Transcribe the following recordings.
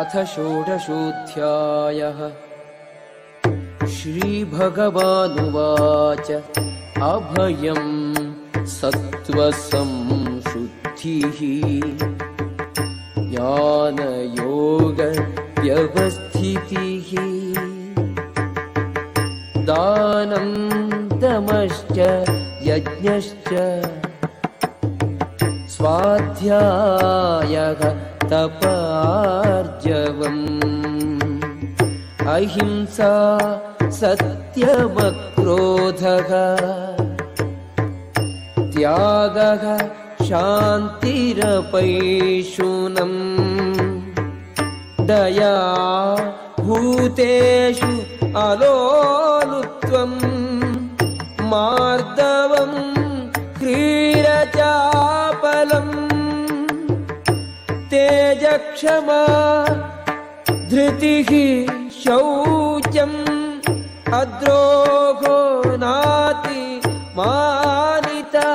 अथ षोडशोऽध्यायः। श्रीभगवानुवाच अभयं सत्त्वसंशुद्धिः ज्ञानयोगव्यवस्थितिः दानं दमश्च यज्ञश्च स्वाध्यायः तपार्जवम् अहिंसा सत्यमक्रोधः त्यागः शान्तिरपैशुनम् दया भूतेषु अलोलुत्वम् मार्दवम् ह्रीरचापलम् तेजक्षमा धृतिः शौचम् अद्रोहो नाति मानिता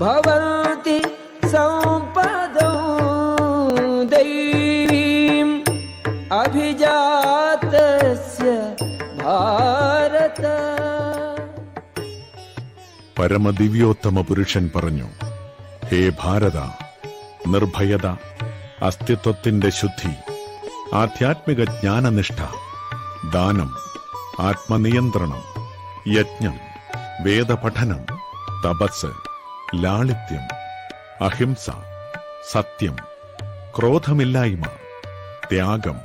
भवन्ति सम्पदो दैवीम् अभिजातस्य भारत. പരമദിവ്യോത്തമ പുരുഷൻ പറഞ്ഞു, ഹേ ഭാരത, നിർഭയത, അസ്തിത്വത്തിന്റെ ശുദ്ധി, ആധ്യാത്മിക ജ്ഞാനനിഷ്ഠ, ദാനം, ആത്മനിയന്ത്രണം, യജ്ഞം, വേദപഠനം, തപസ്, ലാളിത്യം, അഹിംസ, സത്യം, ക്രോധമില്ലായ്മ, ത്യാഗം,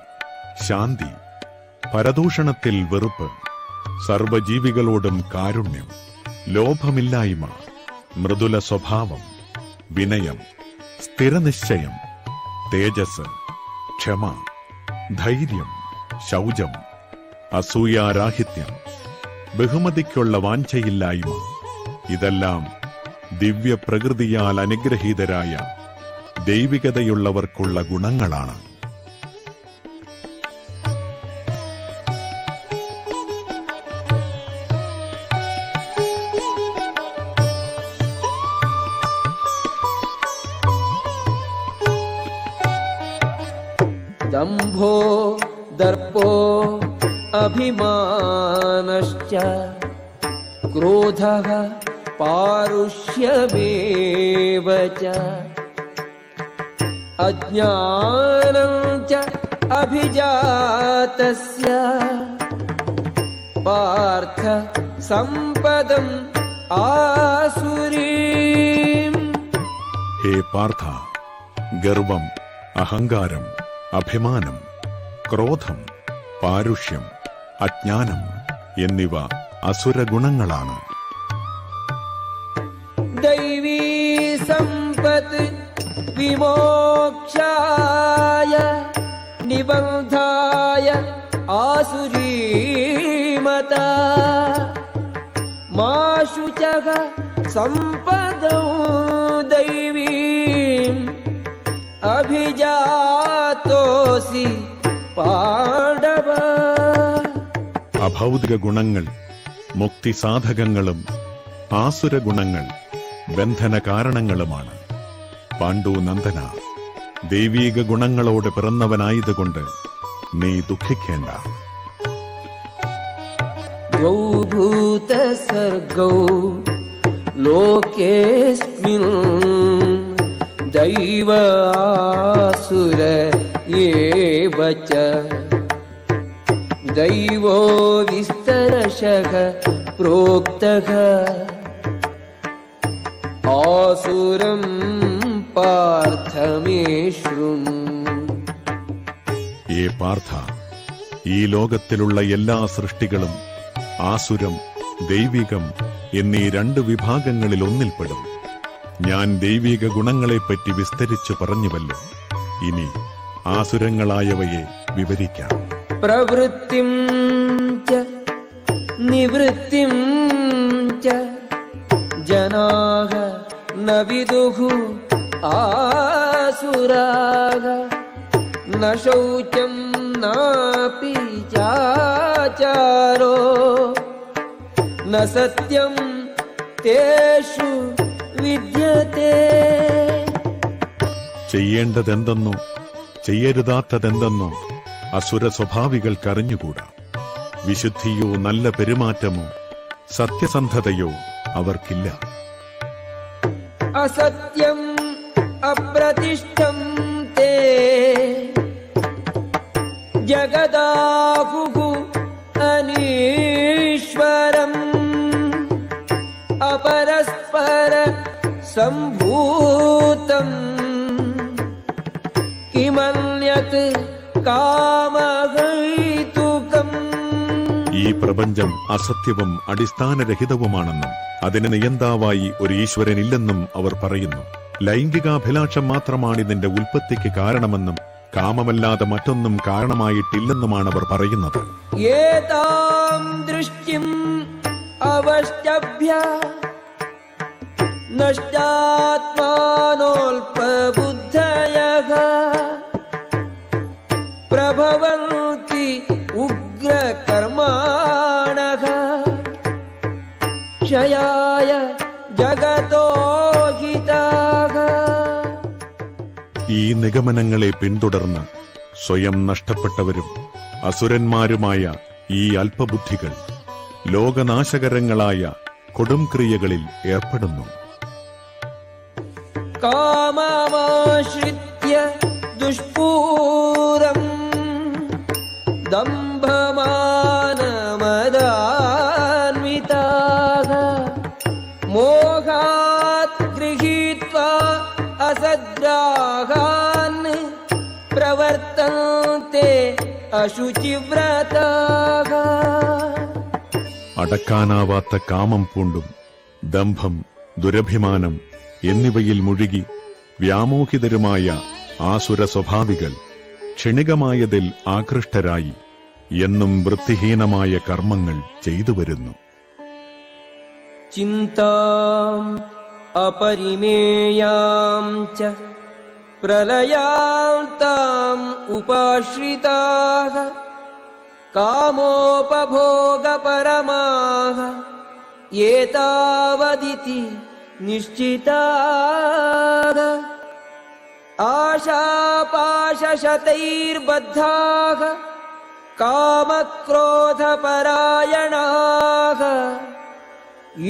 ശാന്തി, പരദൂഷണത്തിൽ വെറുപ്പ്, സർവജീവികളോടും കാരുണ്യം, ലോഭമില്ലായ്മ, മൃദുല സ്വഭാവം, വിനയം, സ്ഥിരനിശ്ചയം, തേജസ്, ക്ഷമ, ധൈര്യം, ശൗചം, അസൂയാരാഹിത്യം, ബഹുമതിക്കുള്ള വാഞ്ചയില്ലായ്മ, ഇതെല്ലാം ദിവ്യപ്രകൃതിയാൽ അനുഗ്രഹീതരായ ദൈവികതയുള്ളവർക്കുള്ള ഗുണങ്ങളാണ്. दम्भो दर्पो अभिमानश्च क्रोधः पारुष्यमेव च अज्ञानं च अभिजातस्य पार्थ सम्पदम् आसुरीम्. ഹേ പാർത്ഥ, ഗർവം, അഹങ്കാരം, അഭിമാനം, ക്രോധം, പാരുഷ്യം, അജ്ഞാനം എന്നിവ അസുരഗുണങ്ങളാണ്. ദൈവീ സമ്പത്ത് വിമോക്ഷായ നിബന്ധായ ആസുരീമത മാശുചഃ സമ്പദോ ദൈവീം അഭിജാതോസി പാണ്ഡവ. അഭൗതിക ഗുണങ്ങൾ മുക്തിസാധകങ്ങളും ആസുരഗുണങ്ങൾ ബന്ധന കാരണങ്ങളുമാണ്. പാണ്ഡു നന്ദന, ദൈവീക ഗുണങ്ങളോട് പിറന്നവനായതുകൊണ്ട് നീ ദുഃഖിക്കേണ്ട. ദ്വൗ ഭൂതസർഗൗ ലോകേസ്മിൻ ദൈവ ആസുര ഏവ ച ദൈവോ വിസ്തരശഃ പ്രോക്തഃ ആസുരം പാർത്ഥ മേ ശൃണു. ഏ പാർത്ഥ, ഈ ലോകത്തിലുള്ള എല്ലാ സൃഷ്ടികളും ആസുരം, ദൈവികം എന്നീ രണ്ട് വിഭാഗങ്ങളിൽ ഒന്നിൽപ്പെടും. ഞാൻ ദൈവിക ഗുണങ്ങളെപ്പറ്റി വിസ്തരിച്ചു പറഞ്ഞുവല്ലോ. ഇനി ആസുരങ്ങളായവയെ വിവരിക്കാം. പ്രവൃത്തിം ച നിവൃത്തിം ച ജനാഃ ന വിദുഃ ആസുരാഃ ന ശൗചം നാപി ചാചാരോ ന സത്യം തേഷു വിദ്യത്തെ. ചെയ്യേണ്ടതെന്തെന്നോ ചെയ്യരുതാത്തതെന്തെന്നോ അസുര സ്വഭാവികൾക്കറിഞ്ഞുകൂടാ. വിശുദ്ധിയോ നല്ല പെരുമാറ്റമോ സത്യസന്ധതയോ അവർക്കില്ല. അസത്യം അപ്രതിഷ്ഠം തേ ജഗദാഹുഃ അനീശ്വരം അപരസ്പര സംഭൂതം കിമന്യത് കാമഹൈതുകം. ഈ പ്രപഞ്ചം അസത്യവും അടിസ്ഥാനരഹിതവുമാണെന്നും അതിന് നിയന്താവായി ഒരു ഈശ്വരനില്ലെന്നും അവർ പറയുന്നു. ലൈംഗികാഭിലാഷം മാത്രമാണിതിന്റെ ഉൽപ്പത്തിക്ക് കാരണമെന്നും കാമമല്ലാതെ മറ്റൊന്നും കാരണമായിട്ടില്ലെന്നുമാണ് അവർ പറയുന്നത്. ഏതാം ദൃഷ്ടിം അവഷ്ടഭ്യ നഷ്ടാത്മാനോൽപബുദ്ധയഃ പ്രഭവന്തി ഉഗ്രകർമാണഃ ക്ഷയായ ജഗതോ ഹിതാഃ. ഈ നിഗമനങ്ങളെ പിന്തുടർന്ന് സ്വയം നഷ്ടപ്പെട്ടവരും അസുരന്മാരുമായ ഈ അല്പബുദ്ധികൾ ലോകനാശകരങ്ങളായ കൊടുംക്രിയകളിൽ ഏർപ്പെടുന്നു. കാമമാശ്രിത്യ ദുഷ്പൂരം ദംഭമാനമദാന്വിതാഃ മോഹാത് ഗൃഹീത്വാ അസദ്ഗ്രാഹാൻ പ്രവർത്തന്തെ അശുചിവ്രതാഃ. അടക്കാനാവാത്ത കാമം പൂണ്ടും ദംഭം, ദുരഭിമാനം എന്നിവയിൽ മുഴുകി വ്യാമോഹിതരുമായ ആസുര സ്വഭാവികൾ ക്ഷണികമായതിൽ ആകൃഷ്ടരായി എന്നും വൃത്തിഹീനമായ കർമ്മങ്ങൾ ചെയ്തു വരുന്നു. ചിന്താം അപരിമേയാം ച പ്രലയാന്താം ഉപാശ്രിതാഃ കാമോപഭോഗപരമാഃ ഏതാവദിതി നിശ്ചിതാഃ ആശാപാശശതൈർബദ്ധാഃ കാമക്രോധപരായണാഃ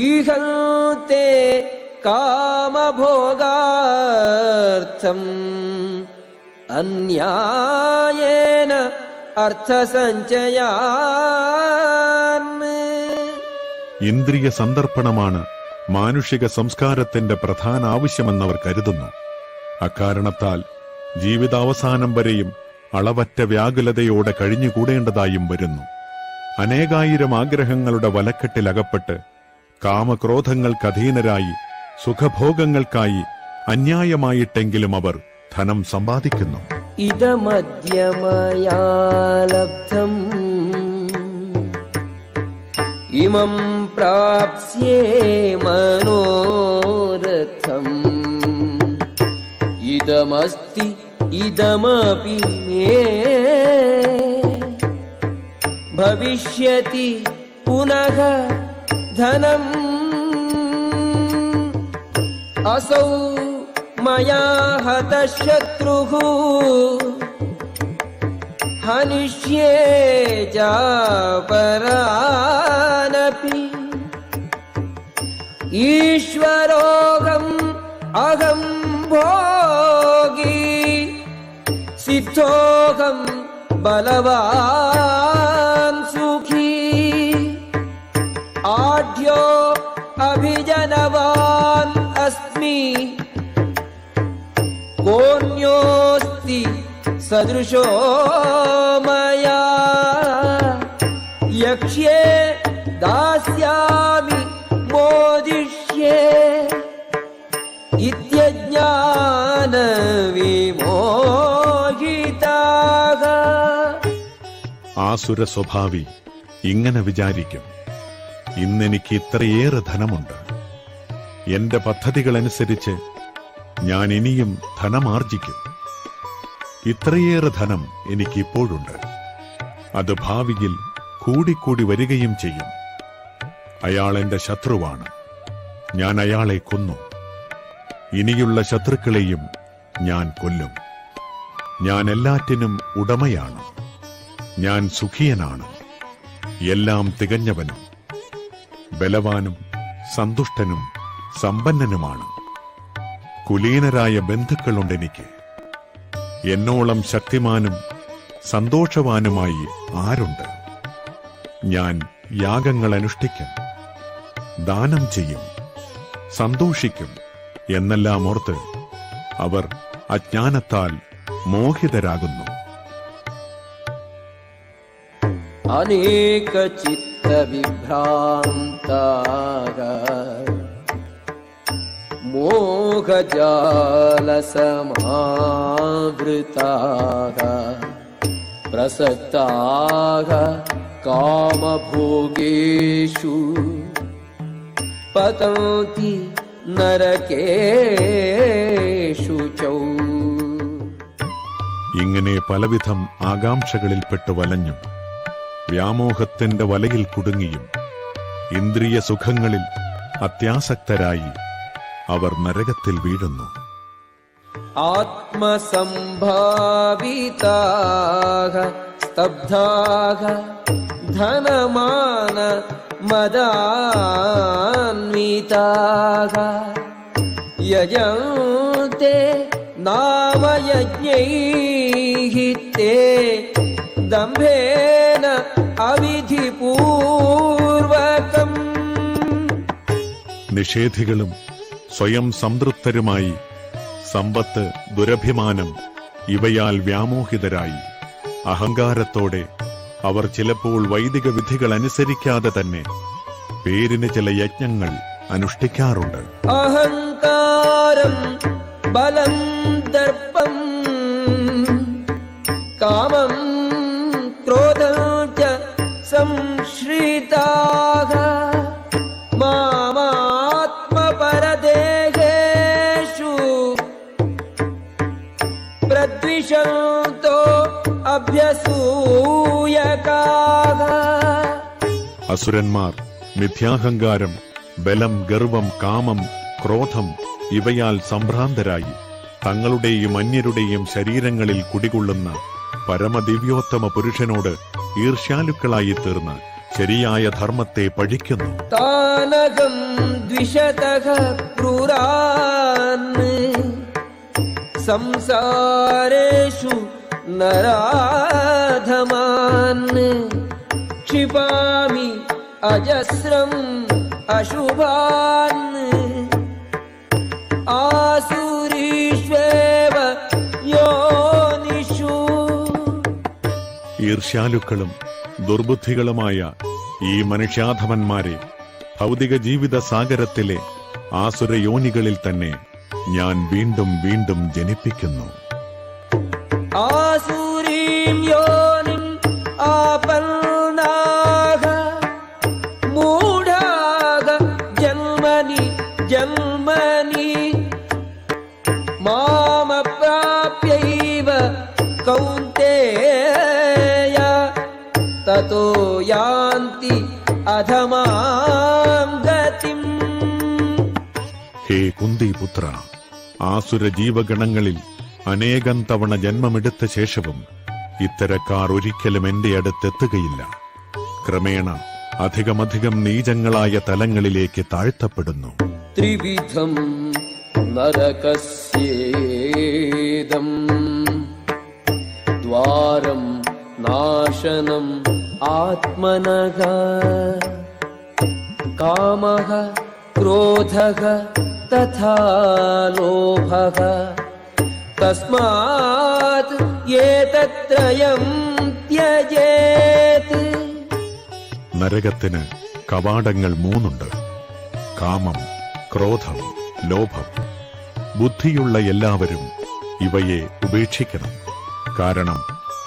ഈഹന്തെ കാമഭോഗാർത്ഥം അന്യായേന അർത്ഥസഞ്ചയാൻ. ഇന്ദ്രിയ സന്ദർപ്പണമാണ് മാനുഷിക സംസ്കാരത്തിന്റെ പ്രധാന ആവശ്യമെന്നവർ കരുതുന്നു. അക്കാരണത്താൽ ജീവിതാവസാനം വരെയും അളവറ്റ വ്യാകുലതയോടെ കഴിഞ്ഞുകൂടേണ്ടതായും വരുന്നു. അനേകായിരം ആഗ്രഹങ്ങളുടെ വലക്കെട്ടിലകപ്പെട്ട് കാമക്രോധങ്ങൾക്കധീനരായി സുഖഭോഗങ്ങൾക്കായി അന്യായമായിട്ടെങ്കിലും അവർ ധനം സമ്പാദിക്കുന്നു. ഇദമദ്യ ലബ്ധം ഇമം പ്രാപ്സ്യേ മനോരഥം ഇദമസ്തി ഇദമപി മേ ഭവിഷ്യതി പുനഃ ധനം അസൗ മയാ ഹതഃ ശത്രുഃ ഹനിഷ്യേ ജാപരാനപി ഈശ്വരോഹം അഹം ഭോഗി സിദ്ധോഹം ബലവാൻ സുഖീ ആഢ്യോ അഭിജനവാൻ അസ്മി കോന്യോസ്തി സദൃശോ മയാ യക്ഷ്യേ ദാസ്യാമി മോദിഷ്യേ ഇത്യജ്ഞാന വിമോഹിതാഃ. ആസുര സ്വഭാവി ഇങ്ങനെ വിചാരിക്കും, ഇന്നെനിക്ക് ഇത്രയേറെ ധനമുണ്ട്, എന്റെ പദ്ധതികളനുസരിച്ച് ഞാൻ ഇനിയും ധനമാർജിക്കും. ഇത്രയേറെ ധനം എനിക്കിപ്പോഴുണ്ട്, അത് ഭാവിയിൽ കൂടിക്കൂടി വരികയും ചെയ്യും. അയാൾ എന്റെ ശത്രുവാണ്, ഞാൻ അയാളെ കൊന്നു. ഇനിയുള്ള ശത്രുക്കളെയും ഞാൻ കൊല്ലും. ഞാൻ എല്ലാറ്റിനും ഉടമയാണ്. ഞാൻ സുഖിയനാണ്, എല്ലാം തികഞ്ഞവനും. ബലവാനും സന്തുഷ്ടനും സമ്പന്നനുമാണ്. കുലീനരായ ബന്ധുക്കളുണ്ടെനിക്ക്. എന്നോളം ശക്തിമാനും സന്തോഷവാനുമായി ആരുണ്ട്? ഞാൻ യാഗങ്ങൾ അനുഷ്ഠിക്കും, ദാനം ചെയ്യും, സന്തോഷിക്കും എന്നെല്ലാം ഓർത്ത് അവർ അജ്ഞാനത്താൽ മോഹിതരാകുന്നു. അനേക ചിത്തവിഭ്രാന്താഃ മോഹജാലസമാവൃതാഃ പ്രസക്താഃ കാമഭോഗേഷു പതന്തി നരകേഷു ചൗ. ഇങ്ങനെ പലവിധം ആകാംക്ഷകളിൽപ്പെട്ട് വലഞ്ഞും വ്യാമോഹത്തിന്റെ വലയിൽ കുടുങ്ങിയും ഇന്ദ്രിയ സുഖങ്ങളിൽ അത്യാസക്തരായി അവർ നരകത്തിൽ വീഴുന്നു. ആത്മസംഭാവിതാഃ സ്തബ്ധാഃ ധനമാന മദാന്വിതാഃ യജന്തെ നാമയജ്ഞൈഃ തേ ദംഭേന അവിധിപൂർവകം. നിഷേധികളും സ്വയം സംതൃപ്തരുമായി സമ്പത്ത്, ദുരഭിമാനം ഇവയാൽ വ്യാമോഹിതരായി അഹങ്കാരത്തോടെ അവർ ചിലപ്പോൾ വൈദിക വിധികൾ അനുസരിക്കാതെ തന്നെ പേരിന് ചില യജ്ഞങ്ങൾ അനുഷ്ഠിക്കാറുണ്ട്. അഹങ്കാരം ബലം ദർപ്പം കാമം ക്രോധം ച സംശ്രിതാഃ മാമാത്മപരദേഹേഷു പ്രദ്വിഷന്തോ അഭ്യസൂയകാഃ. അസുരന്മാർ മിഥ്യാഹങ്കാരം, ബലം, ഗർവം, കാമം, ക്രോധം ഇവയാൽ സംഭ്രാന്തരായി തങ്ങളുടെയും അന്യരുടെയും ശരീരങ്ങളിൽ കുടികൊള്ളുന്ന പരമദിവ്യോത്തമ പുരുഷനോട് ഈർഷ്യാലുക്കളായി തീർന്ന് ശരിയായ ധർമ്മത്തെ പഴിക്കുന്നു. താനകം ദ്വിഷതഃ ക്രൂരാൻ സംസാരേഷു നരാധമാൻ ക്ഷിപാമി അജസ്രം അശുഭാൻ ആസുരീഷ്വേവ യോനിഷു. ഈർഷ്യാലുക്കളും ദുർബുദ്ധികളുമായ ഈ മനുഷ്യാധമന്മാരെ ഭൗതിക ജീവിത സാഗരത്തിലെ ആസുരയോനികളിൽ തന്നെ ഞാൻ വീണ്ടും വീണ്ടും ജനിപ്പിക്കുന്നു. ആസുരീം യോനിം ആപന്നാഃ മൂഢാഃ ജന്മനി ജന്മനി മാമപ്രാപ്യൈവ കൗന്തേയ തതോ യാന്തി അധമാം ഗതിം. ഹേ കുന്തിപുത്ര, ആസുര ജീവഗണങ്ങളിൽ അനേകം തവണ ജന്മമെടുത്ത ശേഷവും ഇത്തരക്കാർ ഒരിക്കലും എന്റെ അടുത്തെത്തുകയില്ല. ക്രമേണ അധികമധികം നീചങ്ങളായ തലങ്ങളിലേക്ക് താഴ്ത്തപ്പെടുന്നു. ത്രിവിധം നരകസ്യേദം ദ്വാരം നാശനം ആത്മനഃ കാമഃ ക്രോധഃ തഥാ ലോഭഃ തസ്മാത് ഏതത്രയം ത്യജേത്. നരകത്തിന് കവാടങ്ങൾ മൂന്നുണ്ട്: കാമം, ക്രോധം, ലോഭം. ബുദ്ധിയുള്ള എല്ലാവരും ഇവയെ ഉപേക്ഷിക്കണം. കാരണം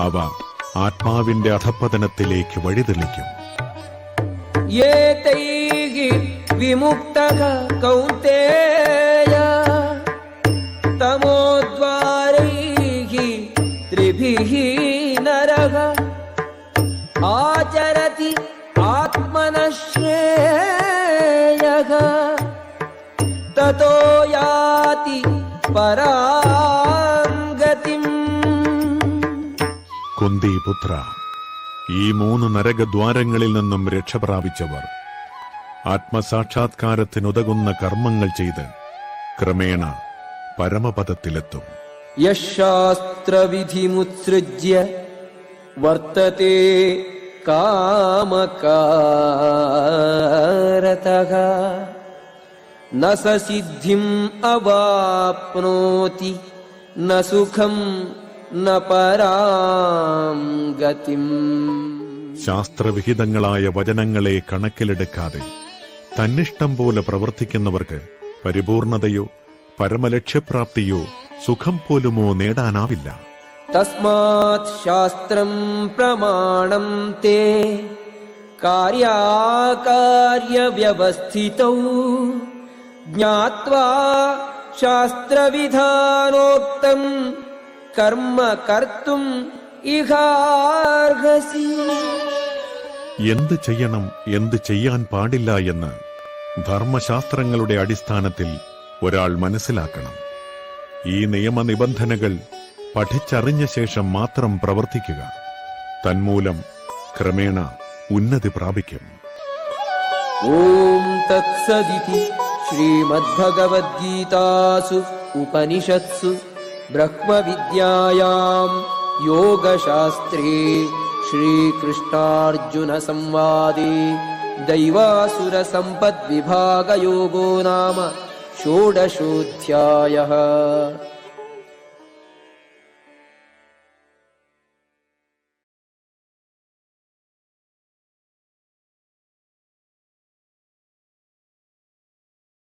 അവ ആത്മാവിന്റെ അധപ്പതനത്തിലേക്ക് വഴിതെളിക്കും. ഏതൈഃ വിമുക്തഃ കൗന്തേയ തമോദ്വാരൈഃ ത്രിഭിഃ നരഃ ആചരതി ആത്മനഃ ശ്രേയഃ തതോ യാതി പരാം ഗതിം. കുന്തിപുത്ര, ഈ 3 നരകദ്വാരങ്ങളിൽ നിന്നും രക്ഷപ്രാപിച്ചവർ ആത്മസാക്ഷാത്കാരത്തിനുതകുന്ന കർമ്മങ്ങൾ ചെയ്ത് ക്രമേണ പരമപദത്തിലെത്തും. യശാസ്ത്രവിധിമുത്സൃജ്യ വർത്തത്തെ കാമകാരതഃ ന സ സിദ്ധിം അവാപ്നോതി ന സുഖം ന പരാം ഗതിം. ശാസ്ത്രവിഹിതങ്ങളായ വചനങ്ങളെ കണക്കിലെടുക്കാതെ തന്നിഷ്ടം പോലെ പ്രവർത്തിക്കുന്നവർക്ക് പരിപൂർണതയോ പരമലക്ഷ്യപ്രാപ്തിയോ സുഖം പോലുമോ നേടാനാവില്ല. തസ്മാത് ശാസ്ത്രം പ്രമാണം തേ കാര്യാകാര്യവ്യവസ്ഥിതൗ ജ്ഞാത്വാ ശാസ്ത്രവിധാനോക്തം കർമ്മ കർത്തും ഇഹാർഹസി. എന്ത് ചെയ്യണം, എന്ത് ചെയ്യാൻ പാടില്ല എന്ന് ധർമ്മശാസ്ത്രങ്ങളുടെ അടിസ്ഥാനത്തിൽ ഒരാൾ മനസ്സിലാക്കണം. ഈ നിയമനിബന്ധനകൾ പഠിച്ചറിഞ്ഞ ശേഷം മാത്രം പ്രവർത്തിക്കുക. തന്മൂലം ക്രമേണ ഉന്നതി പ്രാപിക്കും. ഓം തത്സദിതി ശ്രീമദ്ഭഗവദ്ഗീതാസു ഉപനിഷത്സു ബ്രഹ്മവിദ്യായാം യോഗശാസ്ത്രേ ശ്രീകൃഷ്ണാർജുന സംവാദേ ദൈവാസുര സമ്പദ്വിഭാഗയോഗോ നാമ षोडशोऽध्यायः.